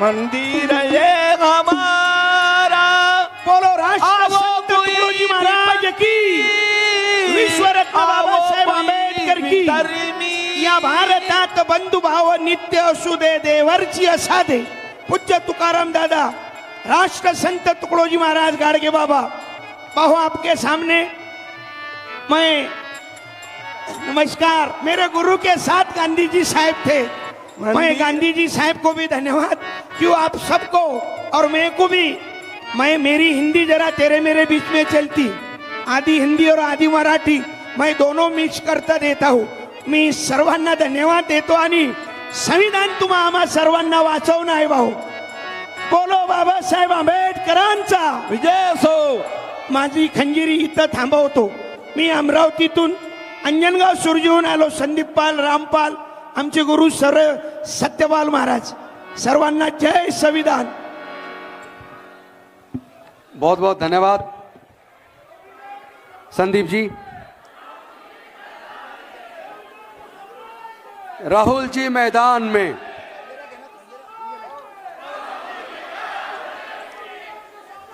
मंदिर ये हमारा। बोलो राष्ट्र संत तुकडोजी महाराज की, विश्व रत्न बाबासाहेब आंबेडकर की। या भारतात बंधुभाव नित्य असू दे, देवरची असा दे। पूज्य तुकाराम दादा, राष्ट्र संत तुकडोजी महाराज गाडगे बाबा, बाहो आपके सामने मैं नमस्कार। मेरे गुरु के साथ गांधी जी साहब थे। मैं गांधी जी साहब को भी धन्यवाद, क्यों आप सबको और मैं को भी। मेरी हिंदी जरा तेरे मेरे बीच में चलती, आधी हिंदी और आधी मराठी मैं दोनों मिक्स करता देता हूँ। मी सर्वांना धन्यवाद देतो आणि संविधान तुम्हा आम्हा सर्वांना वाचवणं आहे भाऊ। बोलो बाबासाहेब आंबेडकरांचा विजय असो। माझी खंजिरी इथं थांबवतो। मी अमरावतीतून अंजनगाव सुरजीहून आलो। संदीप पाल, रामपाल, आमचे गुरु सर सत्यपाल महाराज, सर्वांना जय संविधान। बहुत बहुत धन्यवाद संदीप जी। राहुल जी मैदान में।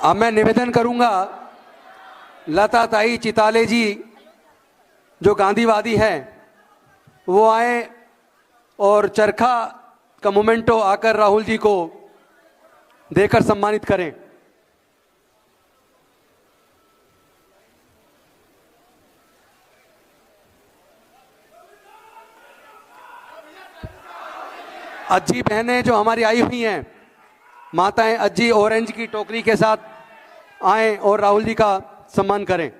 अब मैं निवेदन करूंगा लता ताई चिताले जी जो गांधीवादी हैं वो आए और चरखा का मोमेंटो आकर राहुल जी को देकर सम्मानित करें। अज्जी बहनें जो हमारी आई हुई हैं, माताएं अज्जी ऑरेंज की टोकरी के साथ आएं और राहुल जी का सम्मान करें।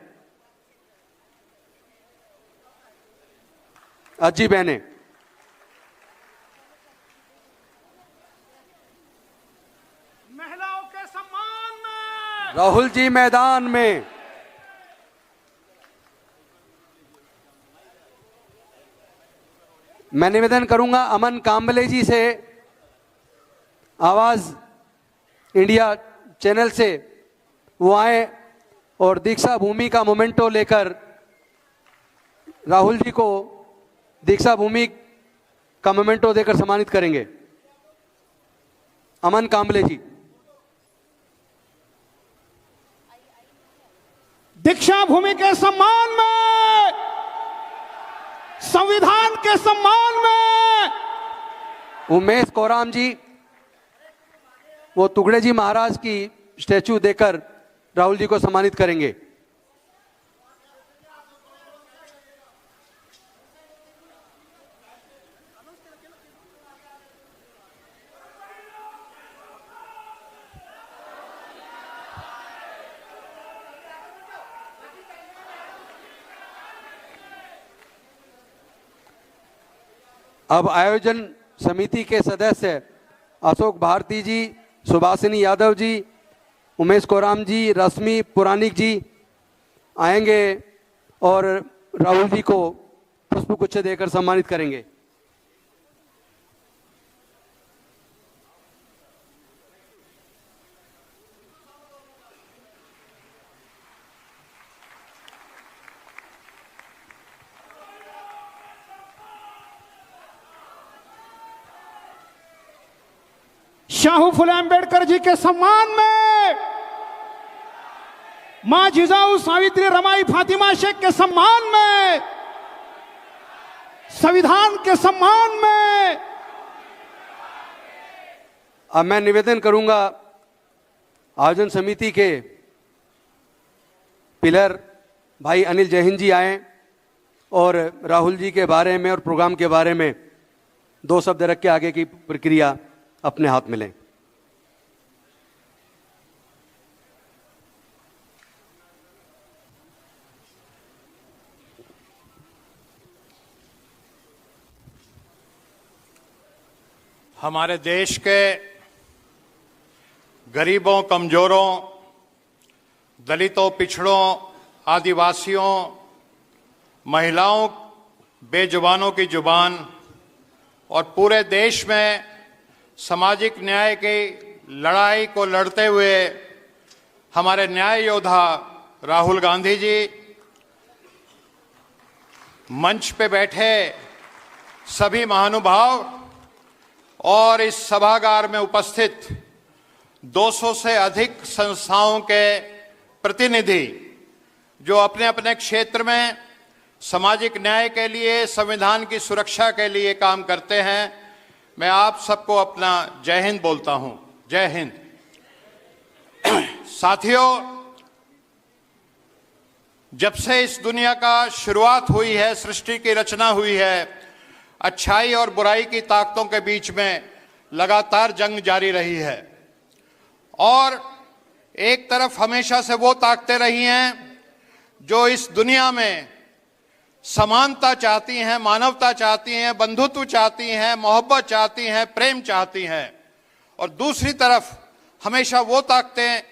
अज्जी बहनें, महिलाओं के सम्मान में राहुल जी मैदान में। मैं निवेदन करूंगा अमन कांबले जी से, आवाज इंडिया चैनल से, वो आए और दीक्षा भूमि का मोमेंटो लेकर राहुल जी को दीक्षा भूमि का मोमेंटो देकर सम्मानित करेंगे। अमन कांबले जी। दीक्षा भूमि के सम्मान में, संविधान के सम्मान में उमेश कोराम जी वो तुगड़े जी महाराज की स्टैचू देकर राहुल जी को सम्मानित करेंगे। अब आयोजन समिति के सदस्य अशोक भारती जी, सुभाषिनी यादव जी, उमेश कोराम जी, रश्मि पुरानिक जी आएंगे और राहुल जी को पुष्पगुच्छ देकर सम्मानित करेंगे। शाहू फुले अम्बेडकर जी के सम्मान में, मां जिजाऊ सावित्री रमाई फातिमा शेख के सम्मान में, संविधान के सम्मान में। अब मैं निवेदन करूंगा आयोजन समिति के पिलर भाई अनिल जैन जी आए और राहुल जी के बारे में और प्रोग्राम के बारे में दो शब्द रख के आगे की प्रक्रिया अपने हाथ में लें। हमारे देश के गरीबों, कमजोरों, दलितों, पिछड़ों, आदिवासियों, महिलाओं, बेजुबानों की जुबान और पूरे देश में सामाजिक न्याय की लड़ाई को लड़ते हुए हमारे न्याय योद्धा राहुल गांधी जी, मंच पे बैठे सभी महानुभाव और इस सभागार में उपस्थित 200 से अधिक संस्थाओं के प्रतिनिधि जो अपने अपने क्षेत्र में सामाजिक न्याय के लिए, संविधान की सुरक्षा के लिए काम करते हैं, मैं आप सबको अपना जय हिंद बोलता हूं। जय हिंद। साथियों, जब से इस दुनिया का शुरुआत हुई है, सृष्टि की रचना हुई है, अच्छाई और बुराई की ताकतों के बीच में लगातार जंग जारी रही है। और एक तरफ हमेशा से वो ताकतें रही हैं जो इस दुनिया में समानता चाहती हैं, मानवता चाहती हैं, बंधुत्व चाहती हैं, मोहब्बत चाहती हैं, प्रेम चाहती हैं। और दूसरी तरफ हमेशा वो ताकतें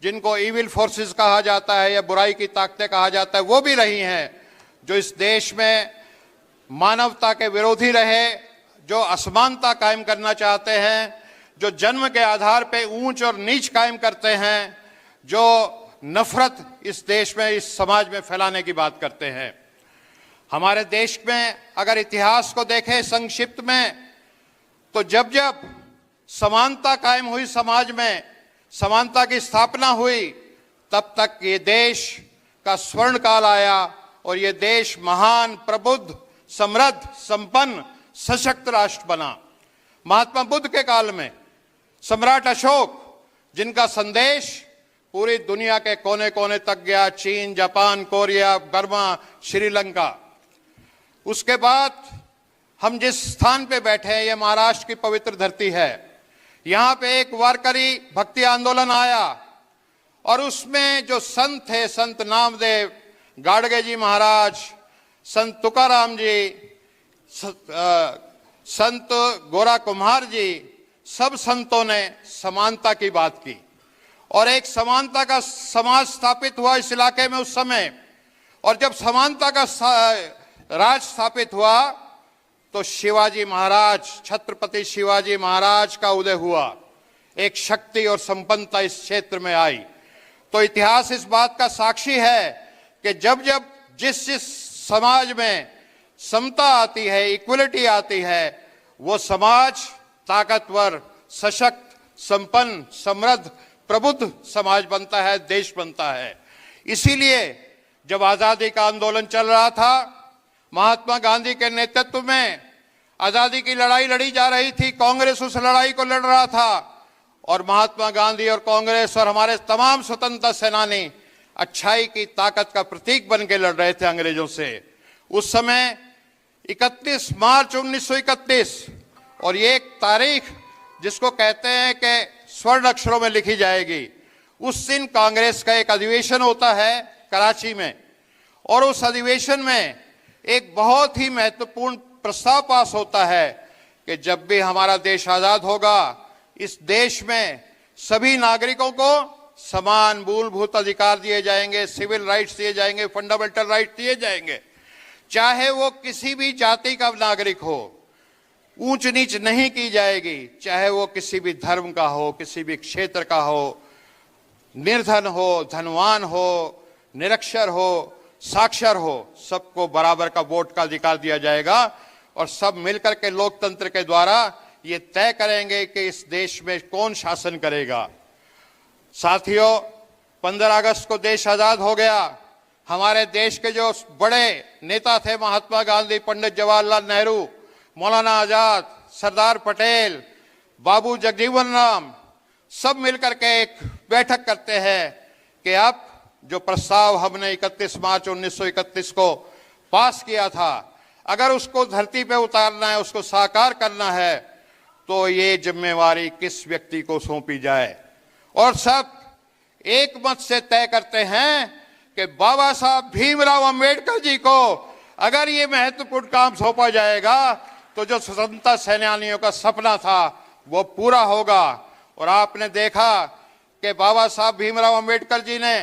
जिनको इविल फोर्सेस कहा जाता है या बुराई की ताकतें कहा जाता है, वो भी रही हैं जो इस देश में मानवता के विरोधी रहे, जो असमानता कायम करना चाहते हैं, जो जन्म के आधार पे ऊंच और नीच कायम करते हैं, जो नफरत इस देश में, इस समाज में फैलाने की बात करते हैं। हमारे देश में अगर इतिहास को देखें संक्षिप्त में, तो जब जब समानता कायम हुई, समाज में समानता की स्थापना हुई, तब तक ये देश का स्वर्ण काल आया और ये देश महान, प्रबुद्ध, समृद्ध, संपन्न, सशक्त राष्ट्र बना। महात्मा बुद्ध के काल में सम्राट अशोक, जिनका संदेश पूरी दुनिया के कोने कोने तक गया, चीन, जापान, कोरिया, बर्मा, श्रीलंका। उसके बाद हम जिस स्थान पे बैठे हैं, ये महाराष्ट्र की पवित्र धरती है। यहाँ पे एक वारकरी भक्ति आंदोलन आया और उसमें जो संत थे, संत नामदेव, गाडगे जी महाराज, संत तुकाराम जी, संत गोरा कुम्हार जी, सब संतों ने समानता की बात की और एक समानता का समाज स्थापित हुआ इस इलाके में उस समय। और जब समानता का राज स्थापित हुआ तो शिवाजी महाराज, छत्रपति शिवाजी महाराज का उदय हुआ, एक शक्ति और संपन्नता इस क्षेत्र में आई। तो इतिहास इस बात का साक्षी है कि जब जब जिस जिस समाज में समता आती है, इक्वलिटी आती है, वो समाज ताकतवर, सशक्त, संपन्न, समृद्ध, प्रबुद्ध समाज बनता है, देश बनता है। इसीलिए जब आजादी का आंदोलन चल रहा था, महात्मा गांधी के नेतृत्व में आजादी की लड़ाई लड़ी जा रही थी, कांग्रेस उस लड़ाई को लड़ रहा था और महात्मा गांधी और कांग्रेस और हमारे तमाम स्वतंत्रता सेनानी अच्छाई की ताकत का प्रतीक बन के लड़ रहे थे अंग्रेजों से। उस समय 31 मार्च 1931, और ये एक तारीख जिसको कहते हैं कि स्वर्ण अक्षरों में लिखी जाएगी। उस दिन कांग्रेस का एक अधिवेशन होता है कराची में और उस अधिवेशन में एक बहुत ही महत्वपूर्ण प्रस्ताव पास होता है कि जब भी हमारा देश आजाद होगा, इस देश में सभी नागरिकों को समान मूलभूत अधिकार दिए जाएंगे, सिविल राइट्स दिए जाएंगे, फंडामेंटल राइट्स दिए जाएंगे। चाहे वो किसी भी जाति का नागरिक हो, ऊंच नीच नहीं की जाएगी, चाहे वो किसी भी धर्म का हो, किसी भी क्षेत्र का हो, निर्धन हो, धनवान हो, निरक्षर हो, साक्षर हो, सबको बराबर का वोट का अधिकार दिया जाएगा और सब मिलकर के लोकतंत्र के द्वारा ये तय करेंगे कि इस देश में कौन शासन करेगा। साथियों, 15 अगस्त को देश आजाद हो गया। हमारे देश के जो बड़े नेता थे, महात्मा गांधी, पंडित जवाहरलाल नेहरू, मौलाना आजाद, सरदार पटेल, बाबू जगजीवन राम, सब मिलकर के एक बैठक करते हैं कि अब जो प्रस्ताव हमने 31 मार्च 1931 को पास किया था, अगर उसको धरती पे उतारना है, उसको साकार करना है, तो ये जिम्मेवारी किस व्यक्ति को सौंपी जाए। और सब एक मत से तय करते हैं कि बाबा साहब भीमराव अंबेडकर जी को अगर ये महत्वपूर्ण काम सौंपा जाएगा तो जो स्वतंत्रता सेनानियों का सपना था वो पूरा होगा। और आपने देखा कि बाबा साहब भीमराव अंबेडकर जी ने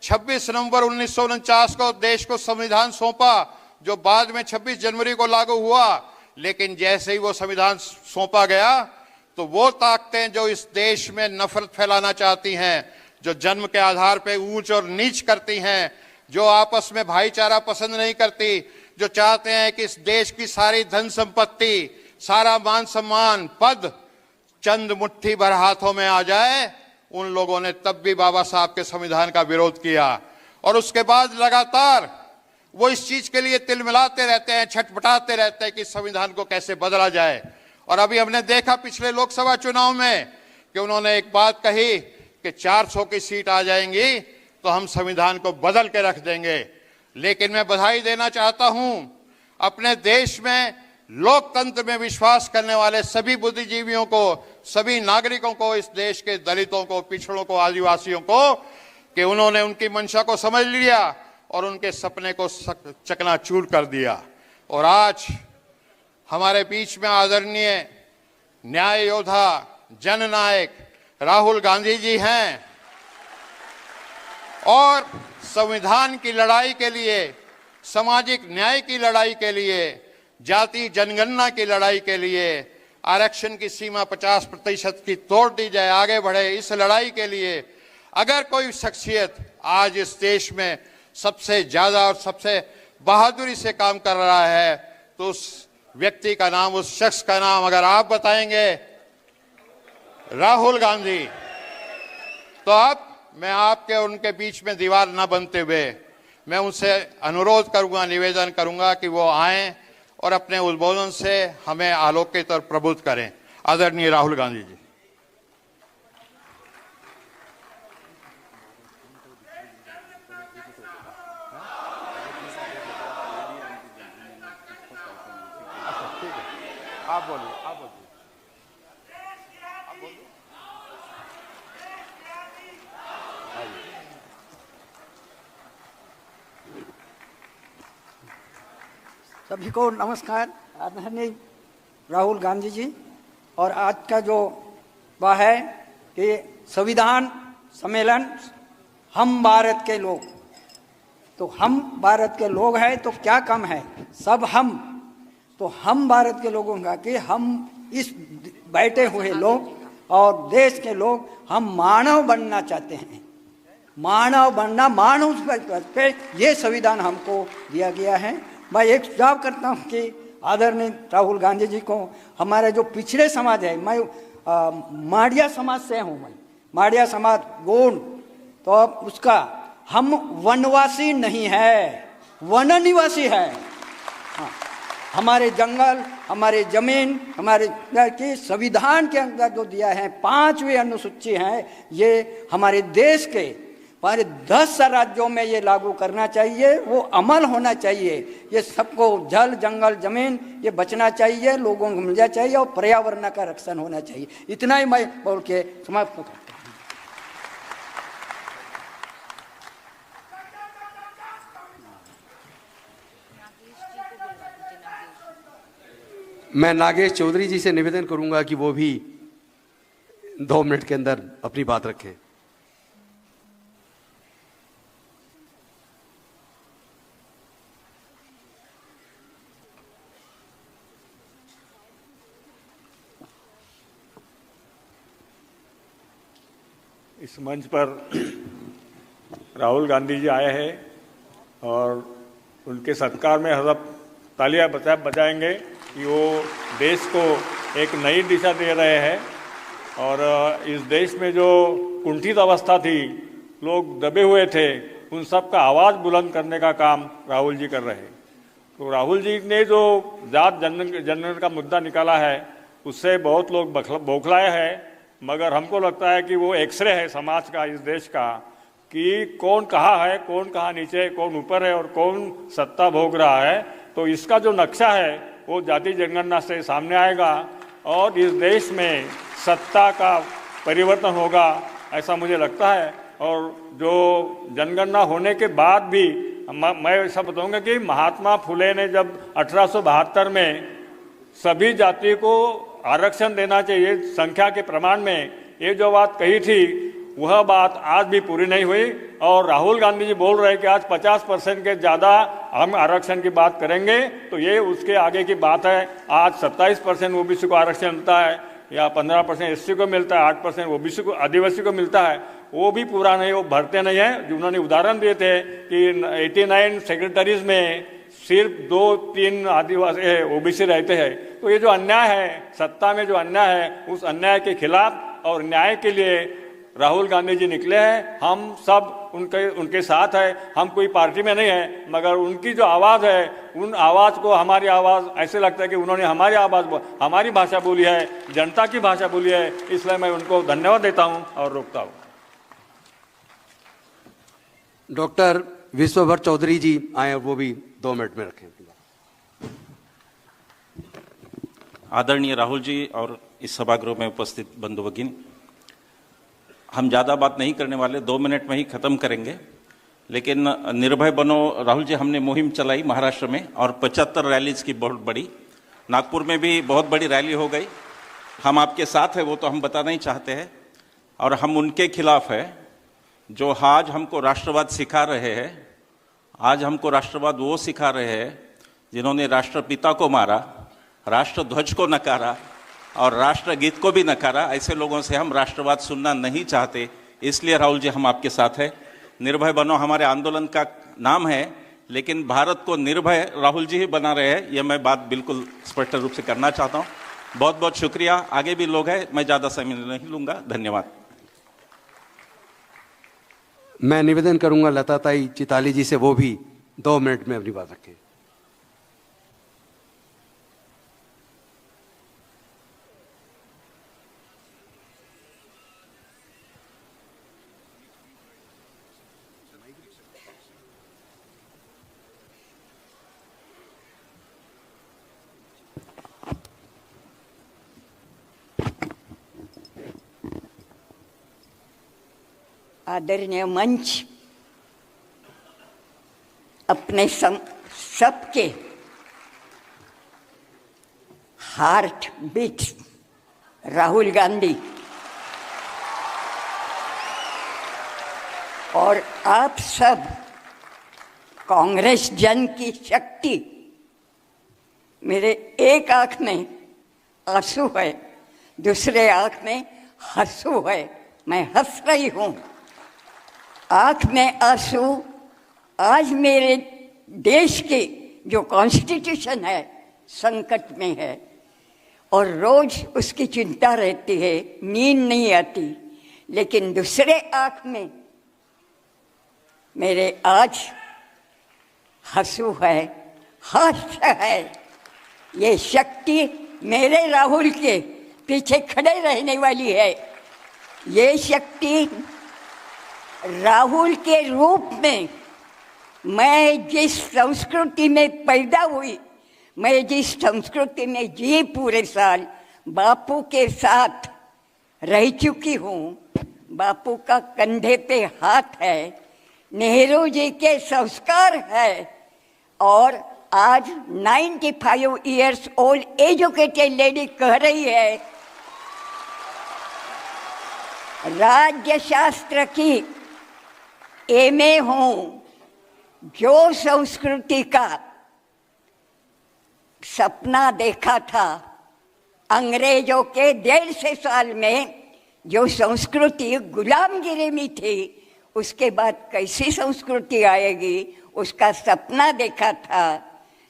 26 नवंबर 1949 को देश को संविधान सौंपा, जो बाद में 26 जनवरी को लागू हुआ। लेकिन जैसे ही वो संविधान सौंपा गया तो वो ताकतें जो इस देश में नफरत फैलाना चाहती हैं, जो जन्म के आधार पे ऊंच और नीच करती हैं, जो आपस में भाईचारा पसंद नहीं करती, जो चाहते हैं कि इस देश की सारी धन संपत्ति, सारा मान सम्मान, पद चंद मुट्ठी भर हाथों में आ जाए, उन लोगों ने तब भी बाबा साहब के संविधान का विरोध किया। और उसके बाद लगातार वो इस चीज के लिए तिलमिलाते रहते हैं, छटपटाते रहते हैं कि संविधान को कैसे बदला जाए। और अभी हमने देखा पिछले लोकसभा चुनाव में कि उन्होंने एक बात कही कि 400 की सीट आ जाएंगी तो हम संविधान को बदल के रख देंगे। लेकिन मैं बधाई देना चाहता हूं अपने देश में लोकतंत्र में विश्वास करने वाले सभी बुद्धिजीवियों को, सभी नागरिकों को, इस देश के दलितों को, पिछड़ों को, आदिवासियों को, कि उन्होंने उनकी मंशा को समझ लिया और उनके सपने को चकनाचूर कर दिया। और आज हमारे बीच में आदरणीय न्याय योद्धा, जननायक राहुल गांधी जी हैं और संविधान की लड़ाई के लिए, सामाजिक न्याय की लड़ाई के लिए, जाति जनगणना की लड़ाई के लिए, आरक्षण की सीमा 50% की तोड़ दी जाए, आगे बढ़े, इस लड़ाई के लिए अगर कोई शख्सियत आज इस देश में सबसे ज्यादा और सबसे बहादुरी से काम कर रहा है तो उस व्यक्ति का नाम, उस शख्स का नाम अगर आप बताएंगे राहुल गांधी, तो अब मैं आपके और उनके बीच में दीवार न बनते हुए मैं उनसे अनुरोध करूंगा, निवेदन करूंगा कि वो आएं और अपने उद्बोधन से हमें आलोकित और प्रबुद्ध करें। आदरणीय राहुल गांधी जी। आप बोलिए, आप बोलिए। सभी को नमस्कार। आदरणीय राहुल गांधी जी, और आज का जो वह है कि संविधान सम्मेलन, हम भारत के लोग, तो हम भारत के लोग हैं तो क्या कम है, सब हम, तो हम भारत के लोगों का कि हम इस बैठे हुए लोग और देश के लोग हम मानव बनना चाहते हैं। मानव बनना, मानव पे ये संविधान हमको दिया गया है। मैं एक सुझाव करता हूँ कि आदरणीय राहुल गांधी जी को, हमारे जो पिछड़े समाज है, मैं माड़िया समाज से हूँ, मैं माड़िया समाज गोंड, तो अब उसका हम वनवासी नहीं है, वन निवासी है। हाँ, हमारे जंगल, हमारे जमीन, हमारे की संविधान के अंदर जो दिया है 5वीं अनुसूची है, ये हमारे देश के हमारे 10 राज्यों में ये लागू करना चाहिए, वो अमल होना चाहिए। ये सबको जल, जंगल, जमीन ये बचना चाहिए, लोगों को मिलना चाहिए और पर्यावरण का रक्षण होना चाहिए। इतना ही मैं बोल के समाप्त करता हूँ। मैं नागेश चौधरी जी से निवेदन करूंगा कि वो भी 2 मिनट के अंदर अपनी बात रखें। इस मंच पर राहुल गांधी जी आए हैं और उनके सत्कार में हम सब तालियां बजाएंगे कि वो देश को एक नई दिशा दे रहे हैं। और इस देश में जो कुंठित अवस्था थी, लोग दबे हुए थे, उन सब का आवाज़ बुलंद करने का काम राहुल जी कर रहे हैं। तो राहुल जी ने जो जात जनगणना का मुद्दा निकाला है, उससे बहुत लोग बौखलाए हैं, मगर हमको लगता है कि वो एक्सरे है समाज का, इस देश का, कि कौन कहाँ है, कौन कहाँ नीचे, कौन ऊपर है और कौन सत्ता भोग रहा है। तो इसका जो नक्शा है वो जाति जनगणना से सामने आएगा और इस देश में सत्ता का परिवर्तन होगा, ऐसा मुझे लगता है। और जो जनगणना होने के बाद भी मैं ऐसा बताऊंगा कि महात्मा फुले ने जब 1872 में सभी जाति को आरक्षण देना चाहिए संख्या के प्रमाण में, ये जो बात कही थी वह बात आज भी पूरी नहीं हुई। और राहुल गांधी जी बोल रहे हैं कि आज 50% के ज़्यादा हम आरक्षण की बात करेंगे, तो ये उसके आगे की बात है। आज 27% ओबीसी को आरक्षण मिलता है या 15% एससी को मिलता है, 8% ओबीसी को, आदिवासी को मिलता है, वो भी पूरा नहीं, वो भरते नहीं है। जो उन्होंने उदाहरण दिए थे कि 89 सेक्रेटरीज में सिर्फ 2-3 आदिवासी ओबीसी रहते हैं। तो ये जो अन्याय है, सत्ता में जो अन्याय है, उस अन्याय के खिलाफ और न्याय के लिए राहुल गांधी जी निकले हैं। हम सब उनके साथ है। हम कोई पार्टी में नहीं है, मगर उनकी जो आवाज़ है, उन आवाज़ को हमारी आवाज़ ऐसे लगता है कि उन्होंने हमारी आवाज़, हमारी भाषा बोली है, जनता की भाषा बोली है। इसलिए मैं उनको धन्यवाद देता हूं और रोकता हूं। डॉक्टर विश्वभर चौधरी जी आए, वो भी 2 मिनट में रखें। आदरणीय राहुल जी और इस सभागृह में उपस्थित बंधु भगिनी, हम ज़्यादा बात नहीं करने वाले, 2 मिनट में ही ख़त्म करेंगे। लेकिन निर्भय बनो राहुल जी, हमने मुहिम चलाई महाराष्ट्र में और 75 रैलीज की बहुत बड़ी, नागपुर में भी बहुत बड़ी रैली हो गई। हम आपके साथ हैं, वो तो हम बताना ही चाहते हैं। और हम उनके खिलाफ है जो आज हमको राष्ट्रवाद सिखा रहे हैं। आज हमको राष्ट्रवाद वो सिखा रहे हैं जिन्होंने राष्ट्रपिता को मारा, राष्ट्रध्वज को नकारा और राष्ट्रगीत को भी नकारा। ऐसे लोगों से हम राष्ट्रवाद सुनना नहीं चाहते। इसलिए राहुल जी हम आपके साथ हैं। निर्भय बनो हमारे आंदोलन का नाम है, लेकिन भारत को निर्भय राहुल जी ही बना रहे हैं, यह मैं बात बिल्कुल स्पष्ट रूप से करना चाहता हूँ। बहुत बहुत शुक्रिया। आगे भी लोग हैं, मैं ज़्यादा समय नहीं लूँगा। धन्यवाद। मैं निवेदन करूंगा लताताई चिताली जी से, वो भी 2 मिनट में अपनी बात रखें। आदरणीय मंच, अपने सबके हार्ट बीट राहुल गांधी और आप सब कांग्रेस जन की शक्ति। मेरे एक आंख में आंसू है, दूसरे आंख में हंसू है। मैं हंस रही हूं। आंख में आंसू आज मेरे देश की जो कॉन्स्टिट्यूशन है संकट में है और रोज उसकी चिंता रहती है, नींद नहीं आती। लेकिन दूसरे आंख में मेरे आज हंसू है, हास्य है। ये शक्ति मेरे राहुल के पीछे खड़े रहने वाली है। ये शक्ति राहुल के रूप में मैं जिस संस्कृति में पैदा हुई, मैं जिस संस्कृति में जी पूरे साल बापू के साथ रह चुकी हूँ। बापू का कंधे पे हाथ है, नेहरू जी के संस्कार है और आज 95 इयर्स ओल्ड एजुकेटेड लेडी कह रही है राज्य शास्त्र की एमए हूं। जो संस्कृति का सपना देखा था अंग्रेजों के 150 साल में, जो संस्कृति गुलामगिरी में थी, उसके बाद कैसी संस्कृति आएगी उसका सपना देखा था।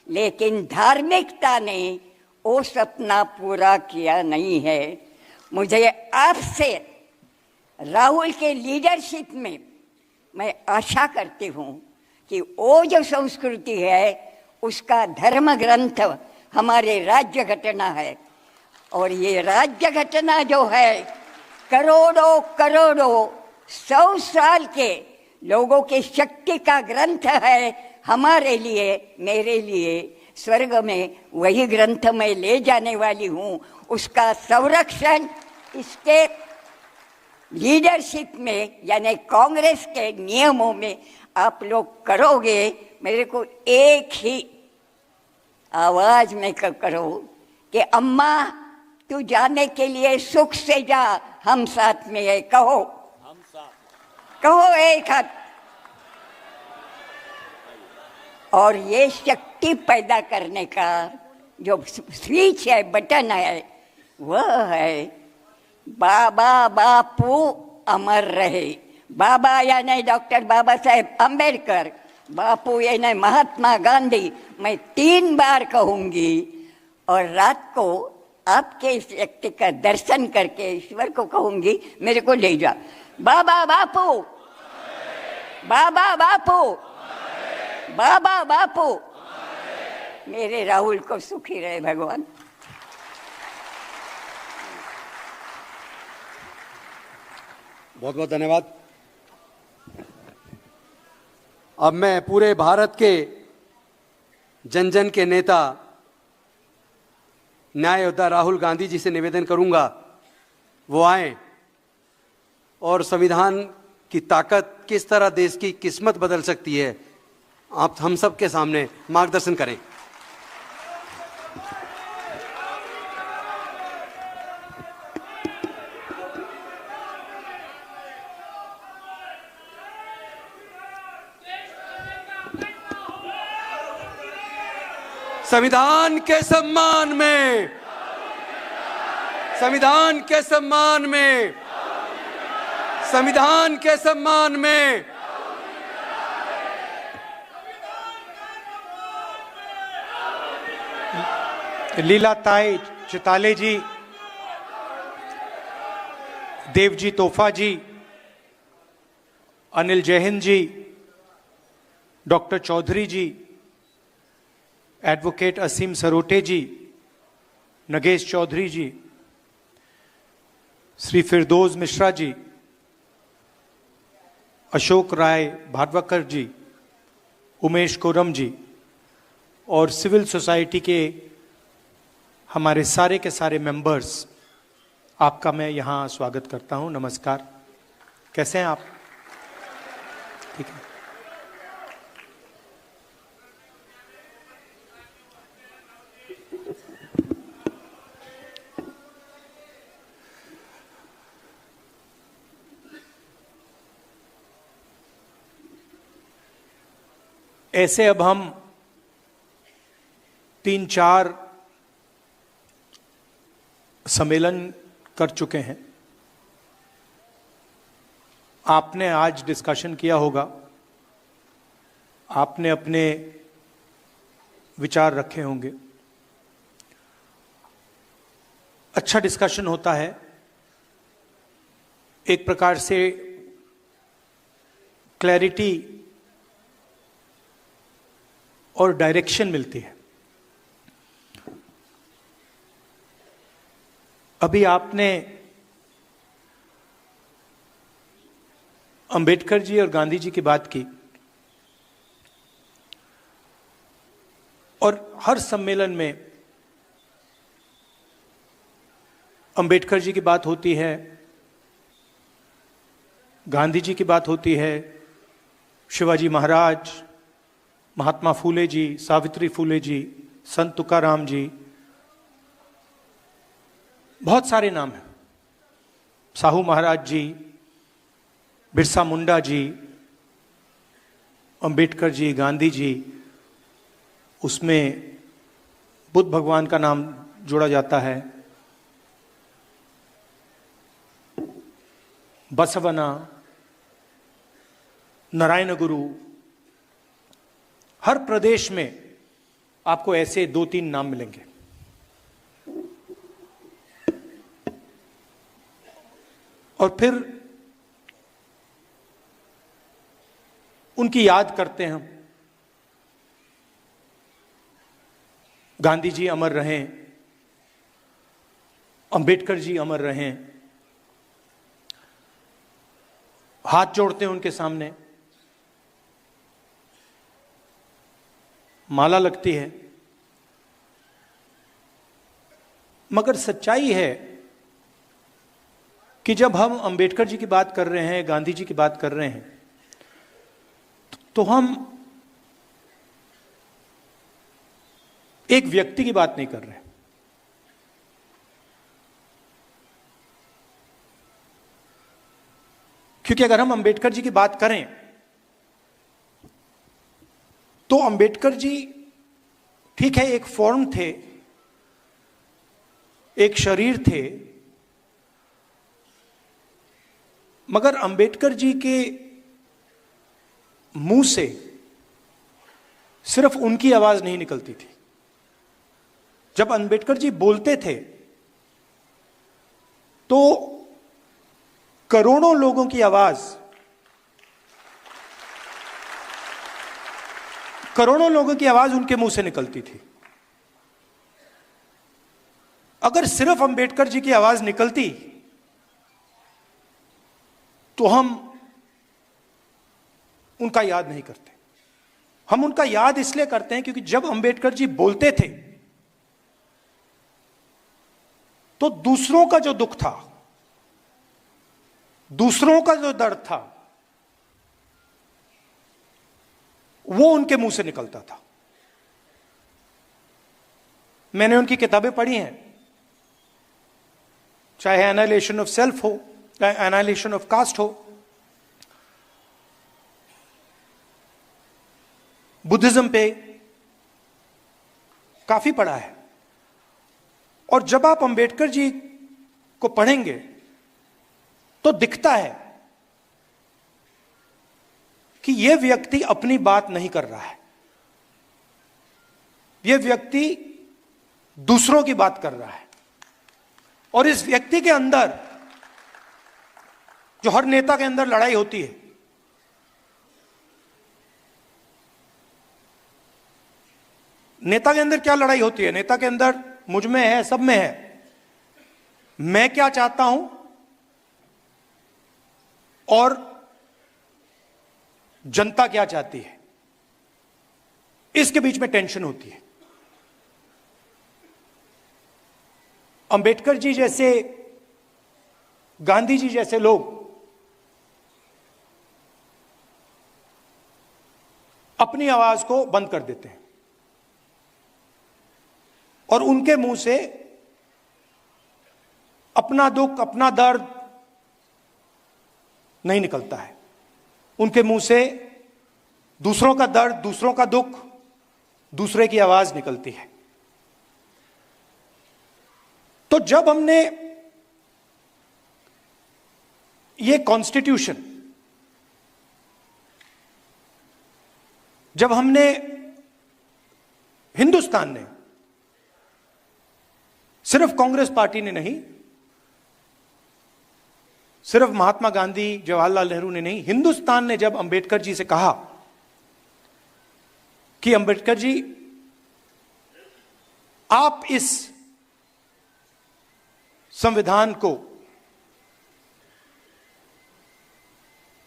लेकिन धार्मिकता ने वो सपना पूरा किया नहीं है। मुझे आपसे राहुल के लीडरशिप में मैं आशा करती हूँ कि वो जो संस्कृति है उसका धर्म ग्रंथ हमारे राज्य घटना है और ये राज्य घटना जो है करोड़ों करोड़ों 100 साल के लोगों की शक्ति का ग्रंथ है। हमारे लिए, मेरे लिए स्वर्ग में वही ग्रंथ मैं ले जाने वाली हूँ। उसका संरक्षण इसके लीडरशिप में यानी कांग्रेस के नियमों में आप लोग करोगे। मेरे को एक ही आवाज में करो कि अम्मा तू जाने के लिए सुख से जा, हम साथ में है। कहो, हम साथ, कहो एक हाथ। और ये शक्ति पैदा करने का जो स्विच है, बटन है, वह है बाबा बापू अमर रहे। बाबा यानी डॉक्टर बाबा साहेब अम्बेडकर बापू यानी महात्मा गांधी मैं 3 बार कहूंगी, और रात को आपके इस व्यक्ति का दर्शन करके ईश्वर को कहूंगी मेरे को ले जा। बाबा बापू, बाबा बापू, बाबा बापू। मेरे राहुल को सुखी रहे भगवान। बहुत बहुत धन्यवाद। अब मैं पूरे भारत के जन जन के नेता न्याय योद्धा राहुल गांधी जी से निवेदन करूंगा वो आए और संविधान की ताकत किस तरह देश की किस्मत बदल सकती है आप हम सब के सामने मार्गदर्शन करें। संविधान के सम्मान में, संविधान के सम्मान में, संविधान के सम्मान में। लीलाताई चिताले जी, देवजी तोफा जी, अनिल जैहिंद जी, डॉक्टर चौधरी जी, एडवोकेट असीम सरोटे जी, नगेश चौधरी जी, श्री फिरदौस मिश्रा जी, अशोक राय भाटवकर जी, उमेश कोरम जी और सिविल सोसाइटी के हमारे सारे के सारे मेंबर्स, आपका मैं यहाँ स्वागत करता हूँ। नमस्कार, कैसे हैं आप? ठीक है। ऐसे अब हम 3-4 सम्मेलन कर चुके हैं। आपने आज डिस्कशन किया होगा, आपने अपने विचार रखे होंगे। अच्छा डिस्कशन होता है, एक प्रकार से क्लैरिटी और डायरेक्शन मिलती है। अभी आपने अंबेडकर जी और गांधी जी की बात की, और हर सम्मेलन में अंबेडकर जी की बात होती है, गांधी जी की बात होती है, शिवाजी महाराज, महात्मा फूले जी, सावित्री फूले जी, संत तुकाराम जी, बहुत सारे नाम हैं, साहू महाराज जी, बिरसा मुंडा जी, अंबेडकर जी, गांधी जी। उसमें बुद्ध भगवान का नाम जोड़ा जाता है, बसवना, नारायण गुरु। हर प्रदेश में आपको ऐसे 2-3 नाम मिलेंगे। और फिर उनकी याद करते हैं हम। गांधी जी अमर रहें, अंबेडकर जी अमर रहें, हाथ जोड़ते हैं उनके सामने, माला लगती है। मगर सच्चाई है कि जब हम अंबेडकर जी की बात कर रहे हैं, गांधी जी की बात कर रहे हैं, तो हम एक व्यक्ति की बात नहीं कर रहे। क्योंकि अगर हम अंबेडकर जी की बात करें तो अंबेडकर जी ठीक है एक फॉर्म थे, एक शरीर थे, मगर अंबेडकर जी के मुंह से सिर्फ उनकी आवाज नहीं निकलती थी। जब अंबेडकर जी बोलते थे तो करोड़ों लोगों की आवाज, करोड़ों लोगों की आवाज उनके मुंह से निकलती थी। अगर सिर्फ अंबेडकर जी की आवाज निकलती तो हम उनका याद नहीं करते। हम उनका याद इसलिए करते हैं क्योंकि जब अंबेडकर जी बोलते थे तो दूसरों का जो दुख था, दूसरों का जो दर्द था, वो उनके मुंह से निकलता था। मैंने उनकी किताबें पढ़ी हैं, चाहे एनालिसिस ऑफ सेल्फ हो, चाहे एनालिसिस ऑफ कास्ट हो, बुद्धिज्म पे काफी पढ़ा है। और जब आप अंबेडकर जी को पढ़ेंगे तो दिखता है कि यह व्यक्ति अपनी बात नहीं कर रहा है, यह व्यक्ति दूसरों की बात कर रहा है। और इस व्यक्ति के अंदर, जो हर नेता के अंदर लड़ाई होती है, नेता के अंदर क्या लड़ाई होती है? नेता के अंदर मुझ में है, सब में है, मैं क्या चाहता हूं और जनता क्या चाहती है, इसके बीच में टेंशन होती है। अंबेडकर जी जैसे, गांधी जी जैसे लोग अपनी आवाज को बंद कर देते हैं और उनके मुंह से अपना दुख, अपना दर्द नहीं निकलता है। उनके मुंह से दूसरों का दर्द, दूसरों का दुख, दूसरे की आवाज निकलती है। तो जब हमने ये कॉन्स्टिट्यूशन, जब हमने, हिंदुस्तान ने, सिर्फ कांग्रेस पार्टी ने नहीं, सिर्फ महात्मा गांधी, जवाहरलाल नेहरू ने नहीं, हिंदुस्तान ने जब अंबेडकर जी से कहा कि अंबेडकर जी आप इस संविधान को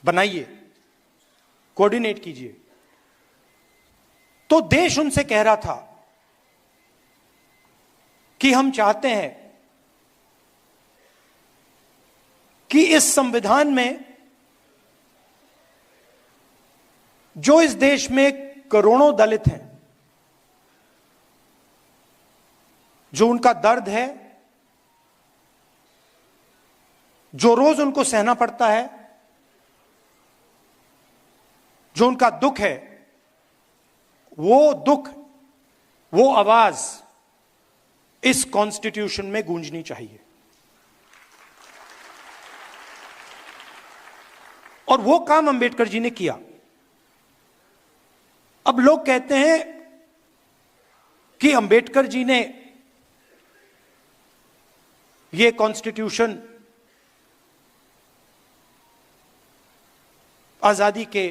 बनाइए, कोऑर्डिनेट कीजिए, तो देश उनसे कह रहा था कि हम चाहते हैं कि इस संविधान में, जो इस देश में करोड़ों दलित हैं, जो उनका दर्द है, जो रोज उनको सहना पड़ता है, जो उनका दुख है, वो दुख, वो आवाज इस कॉन्स्टिट्यूशन में गूंजनी चाहिए। और वो काम अंबेडकर जी ने किया। अब लोग कहते हैं कि अंबेडकर जी ने ये कॉन्स्टिट्यूशन आजादी के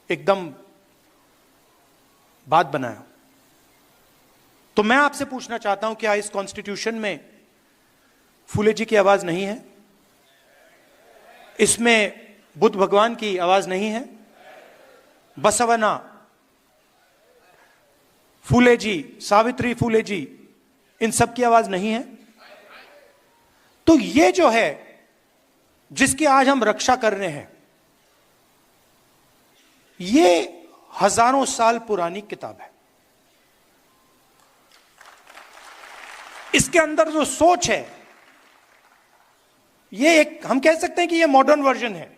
एकदम बाद बनाया। तो मैं आपसे पूछना चाहता हूं, क्या इस कॉन्स्टिट्यूशन में फूले जी की आवाज नहीं है? इसमें बुद्ध भगवान की आवाज नहीं है? बसवना, फूले जी, सावित्री फूले जी, इन सब की आवाज नहीं है? तो ये जो है, जिसकी आज हम रक्षा कर रहे हैं, ये हजारों साल पुरानी किताब है। इसके अंदर जो सोच है, ये एक, हम कह सकते हैं कि ये मॉडर्न वर्जन है,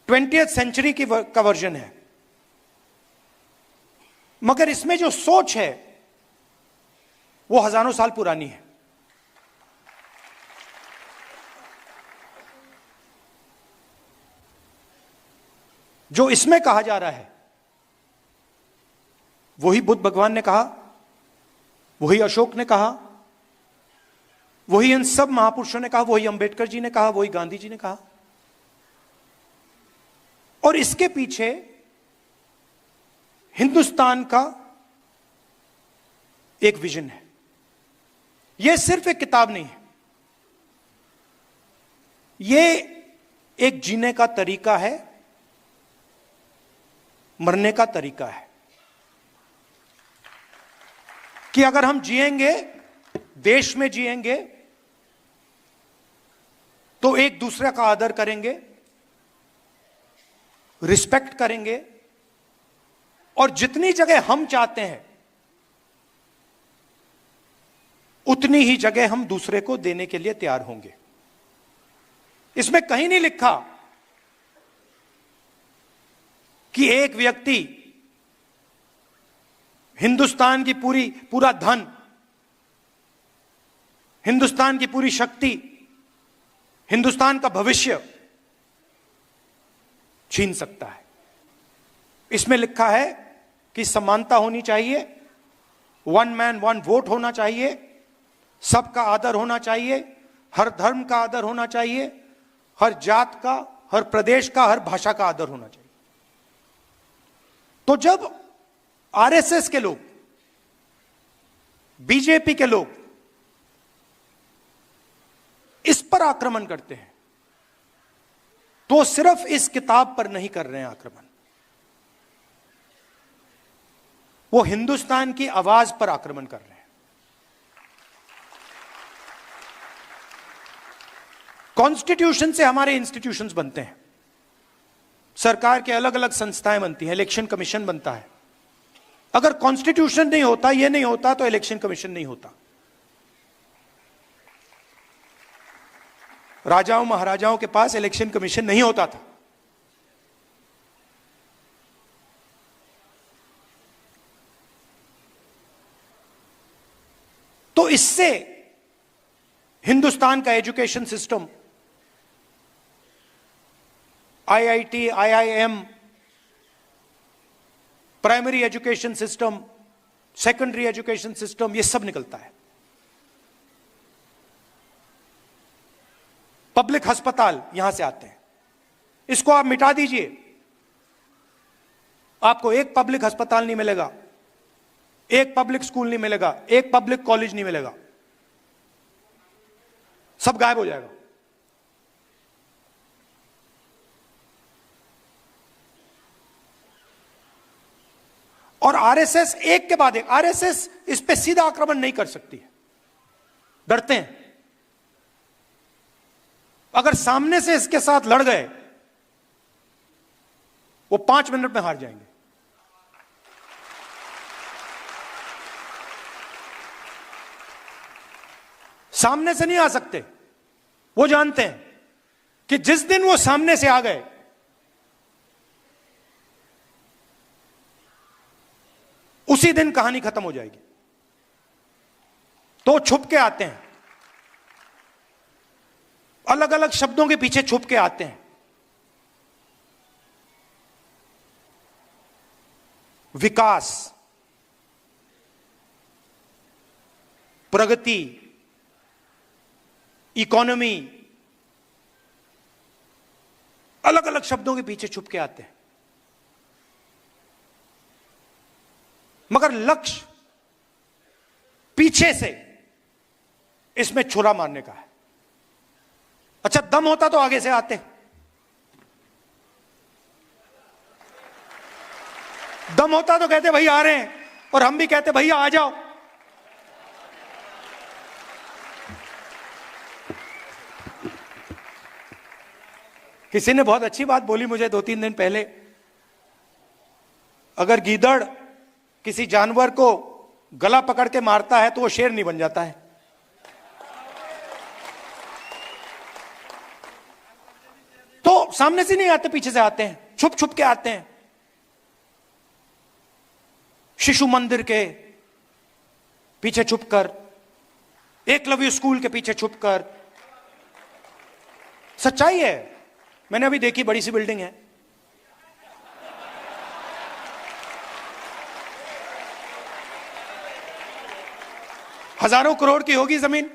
20th सेंचुरी का वर्जन है, मगर इसमें जो सोच है वो हजारों साल पुरानी है। जो इसमें कहा जा रहा है वही बुद्ध भगवान ने कहा, वही अशोक ने कहा, वही इन सब महापुरुषों ने कहा, वही अंबेडकर जी ने कहा, वही गांधी जी ने कहा। और इसके पीछे हिंदुस्तान का एक विजन है। यह सिर्फ एक किताब नहीं है, यह एक जीने का तरीका है, मरने का तरीका है कि अगर हम जिएंगे, देश में जिएंगे, तो एक दूसरे का आदर करेंगे, रिस्पेक्ट करेंगे, और जितनी जगह हम चाहते हैं उतनी ही जगह हम दूसरे को देने के लिए तैयार होंगे। इसमें कहीं नहीं लिखा कि एक व्यक्ति हिंदुस्तान की पूरा धन, हिंदुस्तान की पूरी शक्ति, हिंदुस्तान का भविष्य छीन सकता है। इसमें लिखा है कि समानता होनी चाहिए, वन मैन वन वोट होना चाहिए, सबका आदर होना चाहिए, हर धर्म का आदर होना चाहिए, हर जात का, हर प्रदेश का, हर भाषा का आदर होना चाहिए। तो जब आरएसएस के लोग, बीजेपी के लोग इस पर आक्रमण करते हैं तो सिर्फ इस किताब पर नहीं कर रहे हैं आक्रमण, वो हिंदुस्तान की आवाज पर आक्रमण कर रहे हैं। कॉन्स्टिट्यूशन से हमारे इंस्टीट्यूशंस बनते हैं, सरकार के अलग अलग संस्थाएं बनती हैं, इलेक्शन कमीशन बनता है। अगर कॉन्स्टिट्यूशन नहीं होता, ये नहीं होता, तो इलेक्शन कमीशन नहीं होता। राजाओं महाराजाओं के पास इलेक्शन कमीशन नहीं होता था। तो इससे हिंदुस्तान का education system, IIT, IIM, primary education system, secondary education system, यह सब निकलता है। पब्लिक अस्पताल यहां से आते हैं। इसको आप मिटा दीजिए, आपको एक पब्लिक अस्पताल नहीं मिलेगा, एक पब्लिक स्कूल नहीं मिलेगा, एक पब्लिक कॉलेज नहीं मिलेगा, सब गायब हो जाएगा। और आरएसएस एक के बाद एक, आरएसएस इस पे सीधा आक्रमण नहीं कर सकती है, डरते हैं। अगर सामने से इसके साथ लड़ गए, वो 5 मिनट में हार जाएंगे। सामने से नहीं आ सकते। वो जानते हैं कि जिस दिन वो सामने से आ गए, उसी दिन कहानी खत्म हो जाएगी। तो छुप के आते हैं, अलग अलग शब्दों के पीछे छुप के आते हैं। विकास, प्रगति, इकोनॉमी, अलग अलग शब्दों के पीछे छुप के आते हैं, मगर लक्ष्य पीछे से इसमें छुरा मारने का है। अच्छा, दम होता तो आगे से आते, दम होता तो कहते भाई आ रहे हैं, और हम भी कहते भैया आ जाओ। किसी ने बहुत अच्छी बात बोली मुझे 2-3 दिन पहले, अगर गीदड़ किसी जानवर को गला पकड़ के मारता है तो वो शेर नहीं बन जाता है। तो सामने से नहीं आते, पीछे से आते हैं, छुप छुप के आते हैं। शिशु मंदिर के पीछे छुपकर, एकलव्य स्कूल के पीछे छुपकर। सच्चाई है, मैंने अभी देखी, बड़ी सी बिल्डिंग है, हजारों करोड़ की होगी जमीन।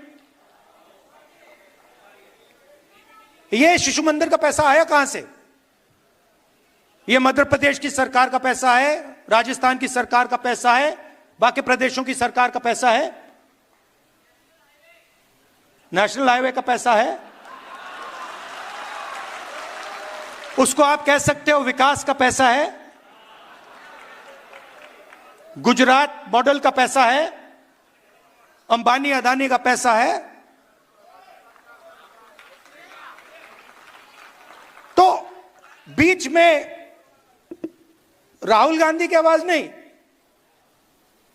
ये शिशु मंदिर का पैसा आया कहां से? ये मध्य प्रदेश की सरकार का पैसा है, राजस्थान की सरकार का पैसा है, बाकी प्रदेशों की सरकार का पैसा है, नेशनल हाईवे का पैसा है। उसको आप कह सकते हो विकास का पैसा है, गुजरात मॉडल का पैसा है, अंबानी अदानी का पैसा है। तो बीच में राहुल गांधी की आवाज नहीं,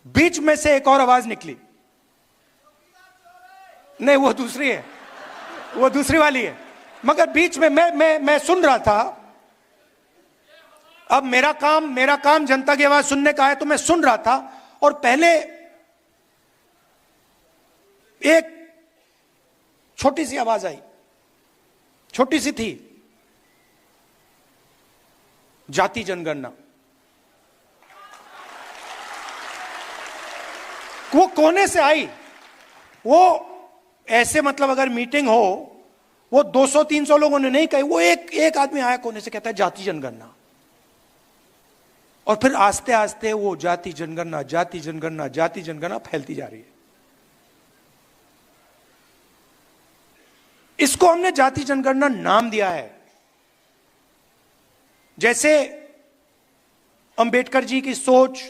बीच में से एक और आवाज निकली। नहीं, वो दूसरी है, वो दूसरी वाली है। मगर बीच में मैं सुन रहा था। अब मेरा काम जनता की आवाज सुनने का है, तो मैं सुन रहा था। और पहले एक छोटी सी आवाज आई, छोटी सी थी, जाति जनगणना। वो कोने से आई। वो ऐसे मतलब अगर मीटिंग हो, वो 200-300 लोगों ने नहीं कही, वो एक आदमी आया कोने से, कहता है जाति जनगणना। और फिर आस्ते आस्ते वो जाति जनगणना, जाति जनगणना, जाति जनगणना फैलती जा रही है। इसको हमने जाति जनगणना नाम दिया है। जैसे अंबेडकर जी की सोच,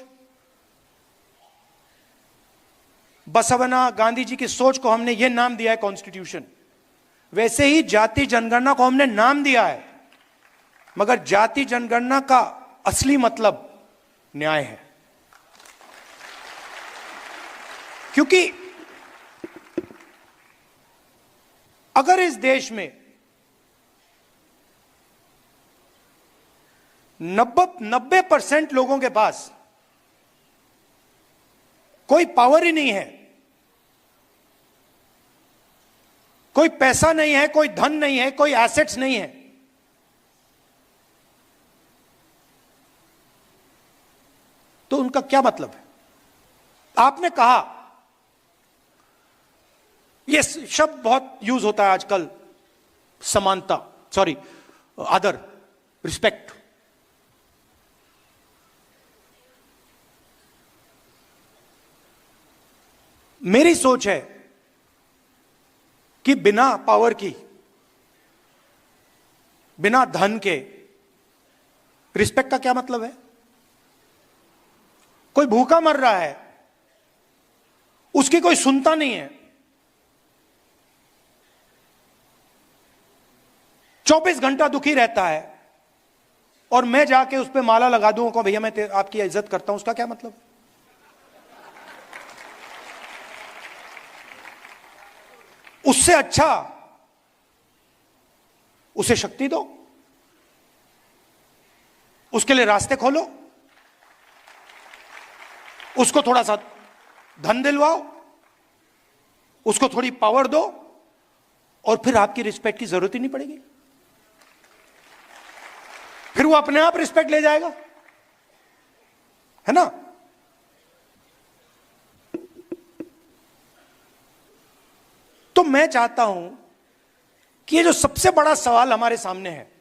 बसवना, गांधी जी की सोच को हमने यह नाम दिया है कॉन्स्टिट्यूशन, वैसे ही जाति जनगणना को हमने नाम दिया है। मगर जाति जनगणना का असली मतलब न्याय है। क्योंकि अगर इस देश में 90% लोगों के पास कोई पावर ही नहीं है, कोई पैसा नहीं है, कोई धन नहीं है, कोई एसेट्स नहीं है, तो उनका क्या मतलब है? आपने कहा, यह शब्द बहुत यूज होता है आजकल, समानता, सॉरी, आदर, रिस्पेक्ट। मेरी सोच है कि बिना पावर की, बिना धन के रिस्पेक्ट का क्या मतलब है? कोई भूखा मर रहा है, उसकी कोई सुनता नहीं है, 24 घंटा दुखी रहता है, और मैं जाके उस पर माला लगा दूं को, भैया मैं आपकी इज्जत करता हूं, उसका क्या मतलब? उससे अच्छा उसे शक्ति दो, उसके लिए रास्ते खोलो, उसको थोड़ा सा धन दिलवाओ, उसको थोड़ी पावर दो, और फिर आपकी रिस्पेक्ट की जरूरत ही नहीं पड़ेगी। फिर वो अपने आप रिस्पेक्ट ले जाएगा, है ना? तो मैं चाहता हूं कि ये जो सबसे बड़ा सवाल हमारे सामने है,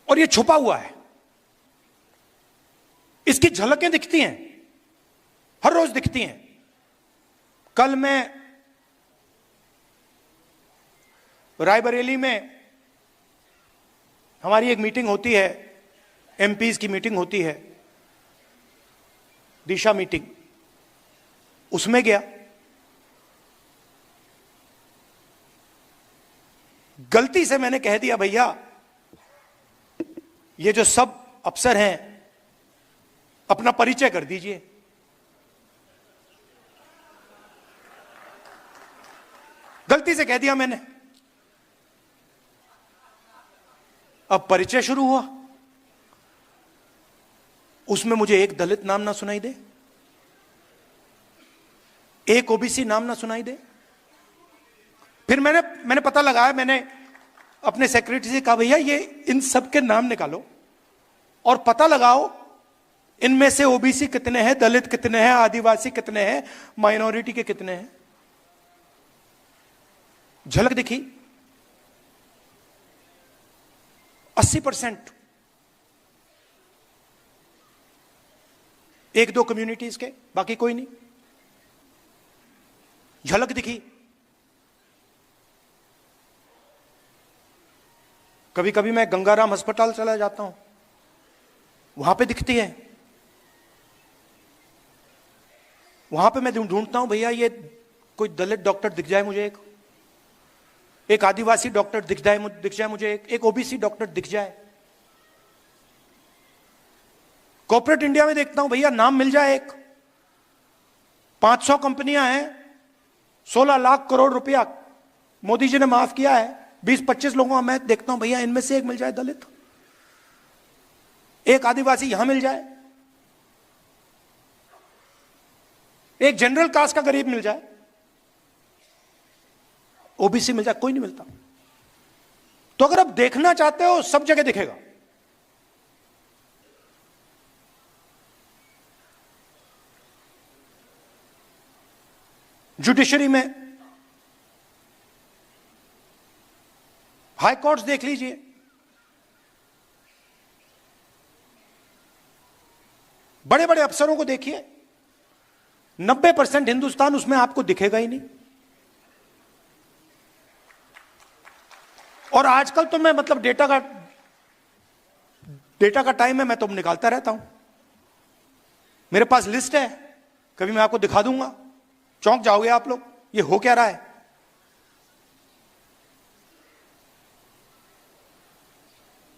और ये छुपा हुआ है, इसकी झलकें दिखती हैं, हर रोज दिखती हैं। कल मैं रायबरेली में, हमारी एक मीटिंग होती है, एमपीज की मीटिंग होती है, दिशा मीटिंग, उसमें गया। गलती से मैंने कह दिया, भैया ये जो सब अफसर हैं, अपना परिचय कर दीजिए। गलती से कह दिया मैंने। अब परिचय शुरू हुआ, उसमें मुझे एक दलित नाम ना सुनाई दे, एक ओबीसी नाम ना सुनाई दे। फिर मैंने पता लगाया, मैंने अपने सेक्रेटरी से कहा, भैया ये इन सब के नाम निकालो और पता लगाओ इनमें से ओबीसी कितने हैं, दलित कितने हैं, आदिवासी कितने हैं, माइनॉरिटी के कितने हैं? झलक दिखी? 80%। एक दो कम्युनिटीज के, बाकी कोई नहीं। झलक दिखी? कभी कभी मैं गंगाराम अस्पताल चला जाता हूं, वहां पे दिखती है। वहां पे मैं ढूंढता हूं, भैया ये कोई दलित डॉक्टर दिख जाए मुझे, एक आदिवासी डॉक्टर दिख जाए मुझे, एक ओबीसी डॉक्टर दिख जाए। कॉर्पोरेट इंडिया में देखता हूं, भैया नाम मिल जाए एक। 500 कंपनियां हैं, 16 लाख करोड़ रुपया मोदी जी ने माफ किया है। 20-25 लोगों का मैं देखता हूं, भैया इनमें से एक मिल जाए दलित, एक आदिवासी यहां मिल जाए, एक जनरल कास्ट का गरीब मिल जाए, ओबीसी मिल जाए, कोई नहीं मिलता। तो अगर आप देखना चाहते हो, सब जगह दिखेगा। जुडिशरी में हाई कोर्ट्स देख लीजिए, बड़े बड़े अफसरों को देखिए, 90% हिंदुस्तान उसमें आपको दिखेगा ही नहीं। और आजकल तो मैं मतलब डेटा का टाइम है, मैं तो निकालता रहता हूं। मेरे पास लिस्ट है, कभी मैं आपको दिखा दूंगा, चौंक जाओगे आप लोग, ये हो क्या रहा है।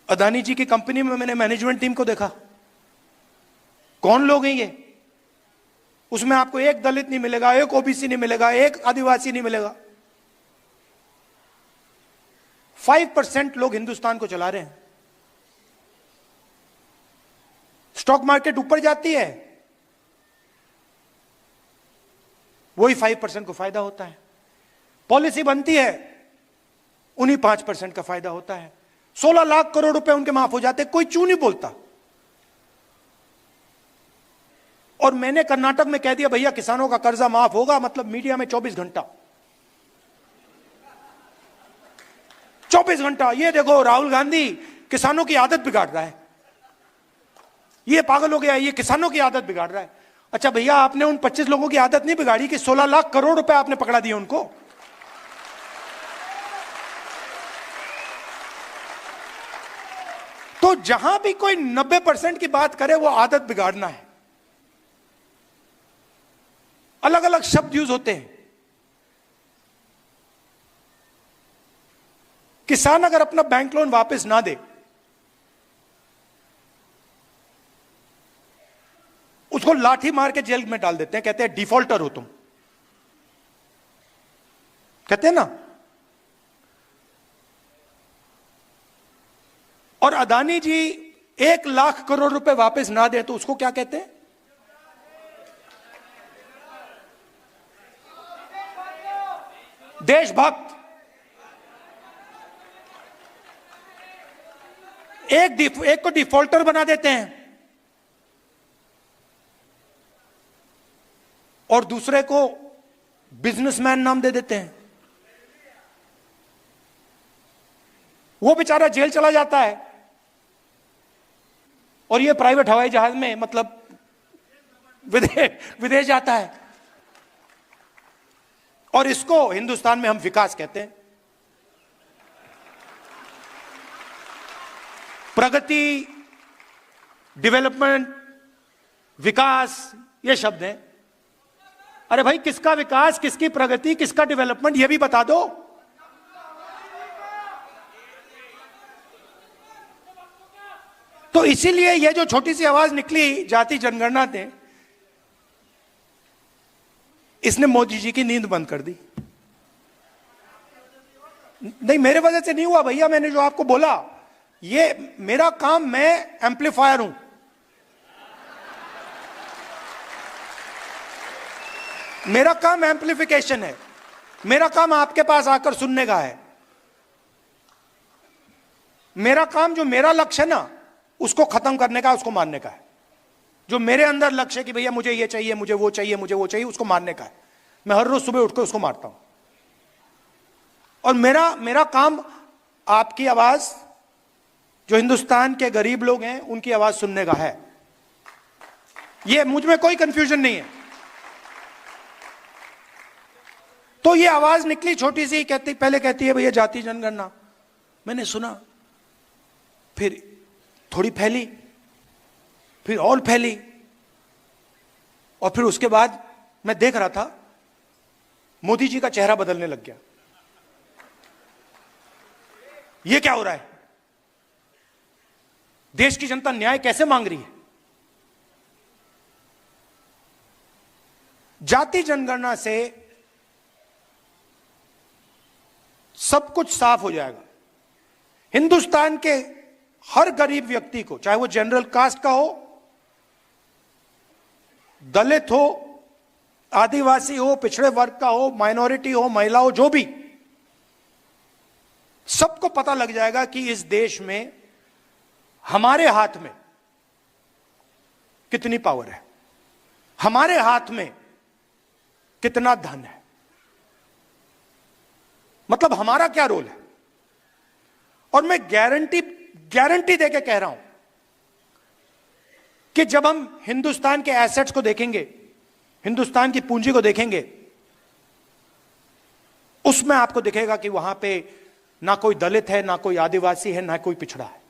अदानी जी की कंपनी में मैंने मैनेजमेंट टीम को देखा, कौन लोग हैं ये? उसमें आपको एक दलित नहीं मिलेगा, एक ओबीसी नहीं मिलेगा, एक आदिवासी नहीं मिलेगा। 5% लोग हिंदुस्तान को चला रहे हैं। स्टॉक मार्केट ऊपर जाती है, वही 5% को फायदा होता है। पॉलिसी बनती है, उन्हीं 5% का फायदा होता है। 16 लाख करोड़ रुपए उनके माफ हो जाते, कोई चू नहीं बोलता। और मैंने कर्नाटक में कह दिया, भैया किसानों का कर्जा माफ होगा, मतलब मीडिया में 24 घंटा 24 घंटा, ये देखो राहुल गांधी किसानों की आदत बिगाड़ रहा है, ये पागल हो गया, ये किसानों की आदत बिगाड़ रहा है। अच्छा भैया, आपने उन 25 लोगों की आदत नहीं बिगाड़ी कि 16 लाख करोड़ रुपए आपने पकड़ा दिए उनको। तो जहां भी कोई 90% की बात करे, वो आदत बिगाड़ना है। अलग अलग शब्द यूज होते हैं। किसान अगर अपना बैंक लोन वापस ना दे, उसको लाठी मार के जेल में डाल देते हैं, कहते हैं डिफॉल्टर हो तुम, कहते हैं ना। और अदानी जी 1 लाख करोड़ रुपए वापस ना दे तो उसको क्या कहते हैं? देशभक्त। एक को डिफॉल्टर बना देते हैं और दूसरे को बिजनेसमैन नाम दे देते हैं। वो बेचारा जेल चला जाता है और ये प्राइवेट हवाई जहाज में मतलब विदेश जाता है। और इसको हिंदुस्तान में हम विकास कहते हैं। प्रगति, डेवलपमेंट, विकास, ये शब्द हैं। अरे भाई, किसका विकास, किसकी प्रगति, किसका डेवलपमेंट, ये भी बता दो। तो इसीलिए ये जो छोटी सी आवाज निकली जाति जनगणना ने, इसने मोदी जी की नींद बंद कर दी। नहीं, मेरे वजह से नहीं हुआ भैया, मैंने जो आपको बोला, ये मेरा काम, मैं एम्पलीफायर हूं। मेरा काम एम्पलीफिकेशन है। मेरा काम आपके पास आकर सुनने का है। मेरा काम, जो मेरा लक्ष्य है ना, उसको खत्म करने का, उसको मानने का है। जो मेरे अंदर लक्ष्य है कि भैया मुझे ये चाहिए, मुझे वो चाहिए, मुझे वो चाहिए, उसको मारने का है। मैं हर रोज सुबह उठकर उसको मारता हूं। और मेरा काम आपकी आवाज, जो हिंदुस्तान के गरीब लोग हैं उनकी आवाज सुनने का है। ये मुझ में कोई कंफ्यूजन नहीं है। तो ये आवाज निकली छोटी सी, पहले कहती है भैया जाति जनगणना, मैंने सुना, फिर थोड़ी फैली, फिर और फैली, और फिर उसके बाद मैं देख रहा था मोदी जी का चेहरा बदलने लग गया। ये क्या हो रहा है? देश की जनता न्याय कैसे मांग रही है? जाति जनगणना से सब कुछ साफ हो जाएगा। हिंदुस्तान के हर गरीब व्यक्ति को, चाहे वो जनरल कास्ट का हो, दलित हो, आदिवासी हो, पिछड़े वर्ग का हो, माइनॉरिटी हो, महिला हो, जो भी, सबको पता लग जाएगा कि इस देश में हमारे हाथ में कितनी पावर है, हमारे हाथ में कितना धन है, मतलब हमारा क्या रोल है। और मैं गारंटी देके कह रहा हूं कि जब हम हिंदुस्तान के एसेट्स को देखेंगे, हिंदुस्तान की पूंजी को देखेंगे, उसमें आपको दिखेगा कि वहां पे ना कोई दलित है, ना कोई आदिवासी है, ना कोई पिछड़ा है।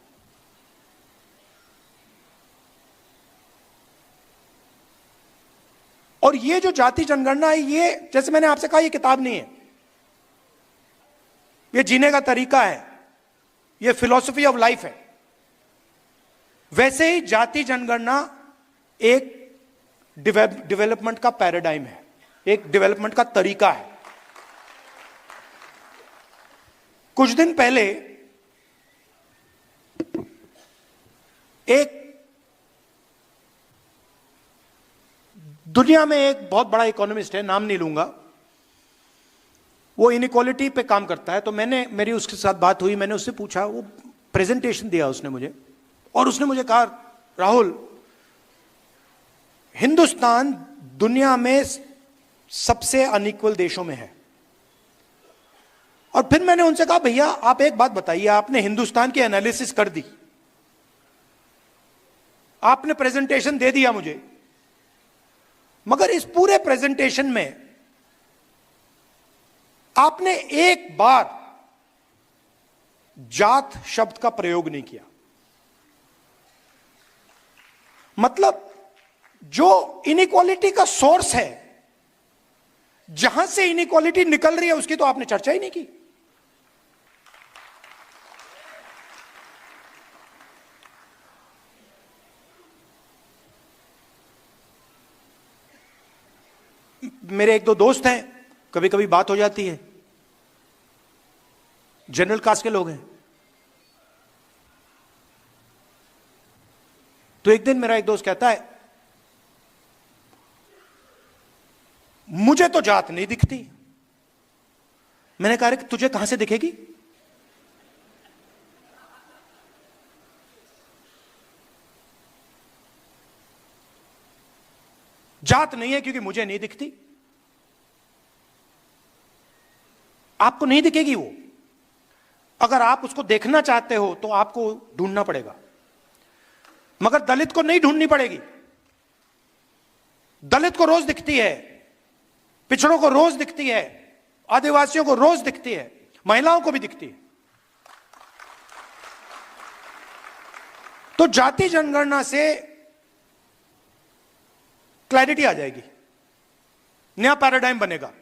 और ये जो जाति जनगणना है, ये जैसे मैंने आपसे कहा, ये किताब नहीं है, ये जीने का तरीका है, ये फिलॉसफी ऑफ लाइफ है। वैसे ही जाति जनगणना एक डेवलपमेंट का पैराडाइम है, एक डेवलपमेंट का तरीका है। कुछ दिन पहले एक दुनिया में एक बहुत बड़ा इकोनॉमिस्ट है, नाम नहीं लूंगा, वो इनइक्वालिटी पे काम करता है। तो मेरी उसके साथ बात हुई, मैंने उससे पूछा, वो प्रेजेंटेशन दिया उसने मुझे, और उसने मुझे कहा, राहुल, हिंदुस्तान दुनिया में सबसे अनइक्वल देशों में है। और फिर मैंने उनसे कहा, भैया आप एक बात बताइए, आपने हिंदुस्तान की एनालिसिस कर दी, आपने प्रेजेंटेशन दे दिया मुझे, मगर इस पूरे प्रेजेंटेशन में आपने एक बार जात शब्द का प्रयोग नहीं किया। मतलब जो इनइक्वालिटी का सोर्स है, जहां से इनइक्वालिटी निकल रही है, उसकी तो आपने चर्चा ही नहीं की। मेरे एक दो दोस्त हैं, कभी कभी बात हो जाती है, जनरल कास्ट के लोग हैं। तो एक दिन मेरा एक दोस्त कहता है, मुझे तो जात नहीं दिखती। मैंने कहा, तुझे कहां से दिखेगी? जात नहीं है क्योंकि मुझे नहीं दिखती। आपको नहीं दिखेगी वो। अगर आप उसको देखना चाहते हो तो आपको ढूंढना पड़ेगा, मगर दलित को नहीं ढूंढनी पड़ेगी। दलित को रोज दिखती है, पिछड़ों को रोज दिखती है, आदिवासियों को रोज दिखती है, महिलाओं को भी दिखती है। तो जाति जनगणना से क्लैरिटी आ जाएगी, नया पैराडाइम बनेगा।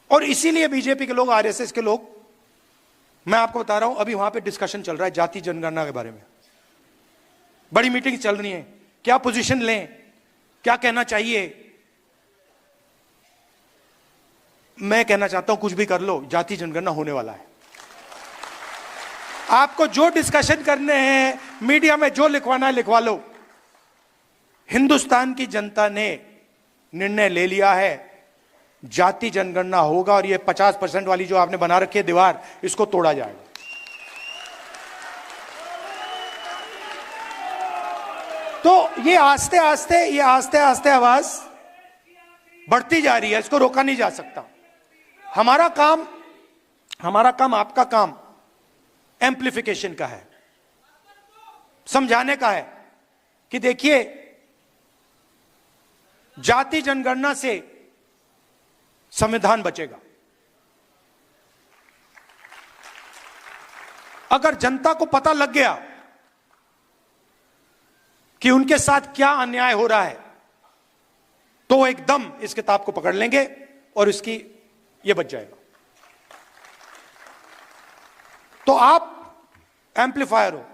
और इसीलिए बीजेपी के लोग, आरएसएस के लोग, मैं आपको बता रहा हूं, अभी वहां पे डिस्कशन चल रहा है जाति जनगणना के बारे में। बड़ी मीटिंग चल रही है, क्या पोजीशन लें, क्या कहना चाहिए। मैं कहना चाहता हूं, कुछ भी कर लो, जाति जनगणना होने वाला है। आपको जो डिस्कशन करने हैं, मीडिया में जो लिखवाना है लिखवा लो। हिंदुस्तान की जनता ने निर्णय ले लिया है, जाति जनगणना होगा, और ये 50% वाली जो आपने बना रखी है दीवार, इसको तोड़ा जाएगा। तो ये आस्ते आस्ते आवाज बढ़ती जा रही है, इसको रोका नहीं जा सकता। हमारा काम आपका काम एम्प्लीफिकेशन का है, समझाने का है कि देखिए जाति जनगणना से संविधान बचेगा। अगर जनता को पता लग गया कि उनके साथ क्या अन्याय हो रहा है तो वो एकदम इस किताब को पकड़ लेंगे और इसकी ये बच जाएगा। तो आप एम्पलीफायर हो,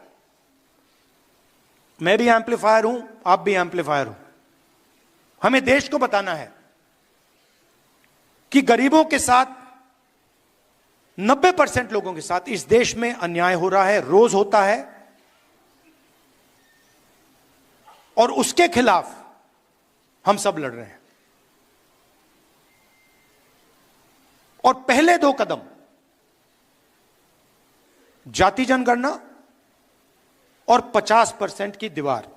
मैं भी एम्पलीफायर हूं, आप भी एम्पलीफायर हो। हमें देश को बताना है कि गरीबों के साथ 90% लोगों के साथ इस देश में अन्याय हो रहा है, रोज होता है, और उसके खिलाफ हम सब लड़ रहे हैं। और पहले 2 कदम जाति जनगणना और 50% की दीवार,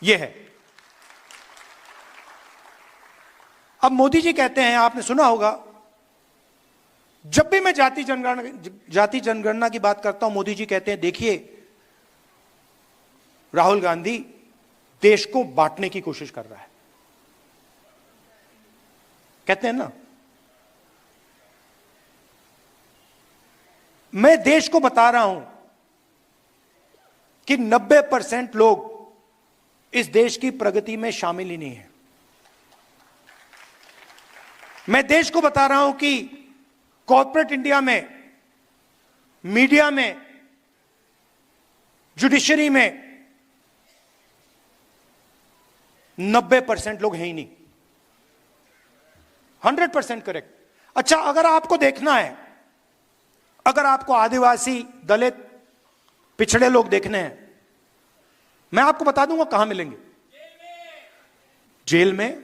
यह है। अब मोदी जी कहते हैं, आपने सुना होगा, जब भी मैं जाति जनगणना की बात करता हूं, मोदी जी कहते हैं देखिए राहुल गांधी देश को बांटने की कोशिश कर रहा है, कहते हैं ना। मैं देश को बता रहा हूं कि 90% लोग इस देश की प्रगति में शामिल ही नहीं है। मैं देश को बता रहा हूं कि कॉर्पोरेट इंडिया में, मीडिया में, जुडिशरी में 90% लोग हैं ही नहीं। 100% करेक्ट। अच्छा, अगर आपको देखना है, अगर आपको आदिवासी, दलित, पिछड़े लोग देखने हैं, मैं आपको बता दूंगा कहां मिलेंगे। जेल में,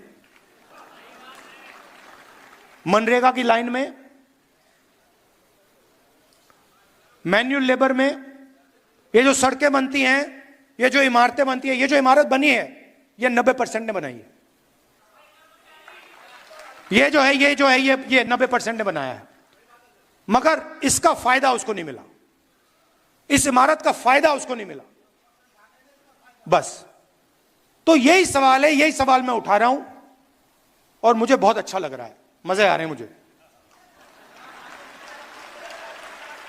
मनरेगा की लाइन में, मैन्युअल लेबर में। ये जो सड़कें बनती हैं, ये जो इमारतें बनती हैं, ये जो इमारत बनी है, ये 90% ने बनाई है। ये जो है ये 90% ने बनाया है, मगर इसका फायदा उसको नहीं मिला, इस इमारत का फायदा उसको नहीं मिला। बस तो यही सवाल है, यही सवाल मैं उठा रहा हूं और मुझे बहुत अच्छा लग रहा है, मजे आ रहे हैं मुझे।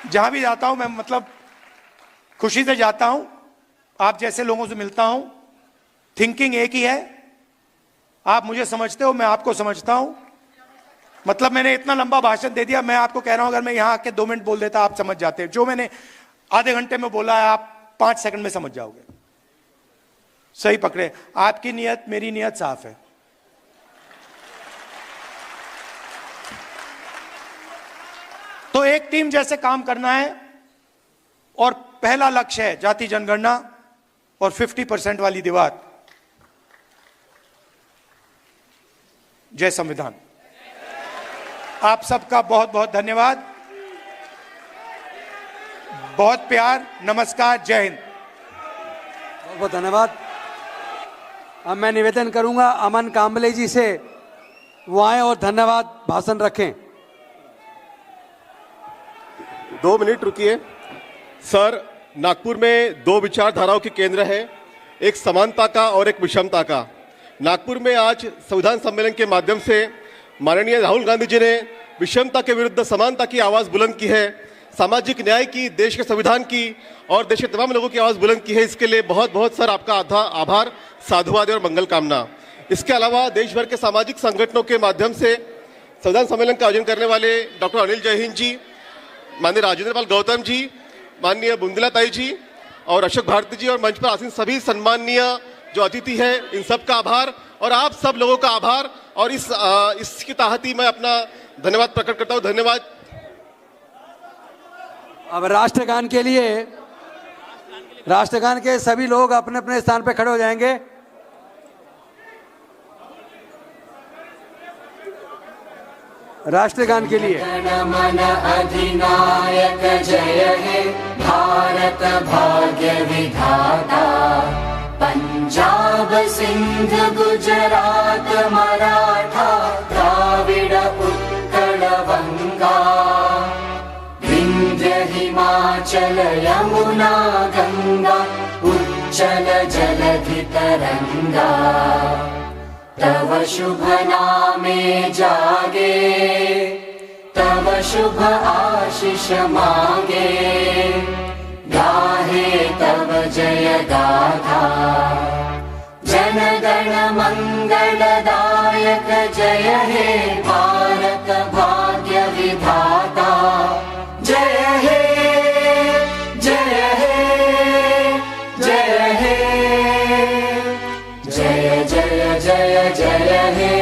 जहां भी जाता हूं मैं, मतलब खुशी से जाता हूं, आप जैसे लोगों से मिलता हूं। थिंकिंग एक ही है, आप मुझे समझते हो, मैं आपको समझता हूं। मतलब मैंने इतना लंबा भाषण दे दिया, मैं आपको कह रहा हूं अगर मैं यहां आके 2 मिनट बोल देता आप समझ जाते। जो मैंने आधे घंटे में बोला है आप 5 सेकंड में समझ जाओगे। सही पकड़े, आपकी नियत मेरी नियत साफ है। तो एक टीम जैसे काम करना है और पहला लक्ष्य है जाति जनगणना और 50% वाली दीवार। जय संविधान। आप सबका बहुत बहुत धन्यवाद, बहुत प्यार, नमस्कार, जय हिंद। बहुत बहुत धन्यवाद। अब मैं निवेदन करूंगा अमन कांबले जी से वो आए और धन्यवाद भाषण रखें। 2 मिनट रुकिए। सर, नागपुर में 2 विचारधाराओं के केंद्र है, एक समानता का और एक विषमता का। नागपुर में आज संविधान सम्मेलन के माध्यम से माननीय राहुल गांधी जी ने विषमता के विरुद्ध समानता की आवाज बुलंद की है, सामाजिक न्याय की, देश के संविधान की और देश के तमाम लोगों की आवाज बुलंद की है। इसके लिए बहुत बहुत सर आपका आभार, साधुवाद और मंगल कामना। इसके अलावा देश भर के सामाजिक संगठनों के माध्यम से संविधान सम्मेलन का आयोजन करने वाले डॉक्टर अनिल जयहिंद जी, माननीय राजेंद्र पाल गौतम जी, माननीय बुंदला ताई जी और अशोक भारती जी और मंच पर आसीन सभी सम्माननीय जो अतिथि है, इन सब का आभार और आप सब लोगों का आभार। और इसकी तहत ही मैं अपना धन्यवाद प्रकट करता हूं। धन्यवाद। अब राष्ट्रगान के लिए, राष्ट्रगान के सभी लोग अपने अपने स्थान पर खड़े हो जाएंगे। राष्ट्रगान के लिए मन अधिनायक जय हे भारत भाग्य विधाता। पंजाब सिंध गुजरात मराठा द्राविड उत्कल बंगा विंध्य हिमाचल यमुना गंगा उच्चल जलधि तरंगा तव शुभ नामे जागे तव शुभ आशीष मांगे गाहे तव जय गाथा जन गण मंगलदायक जय हे भारत भाग्य विधाता जय हे जय हे जय हे जय जय जय जय हे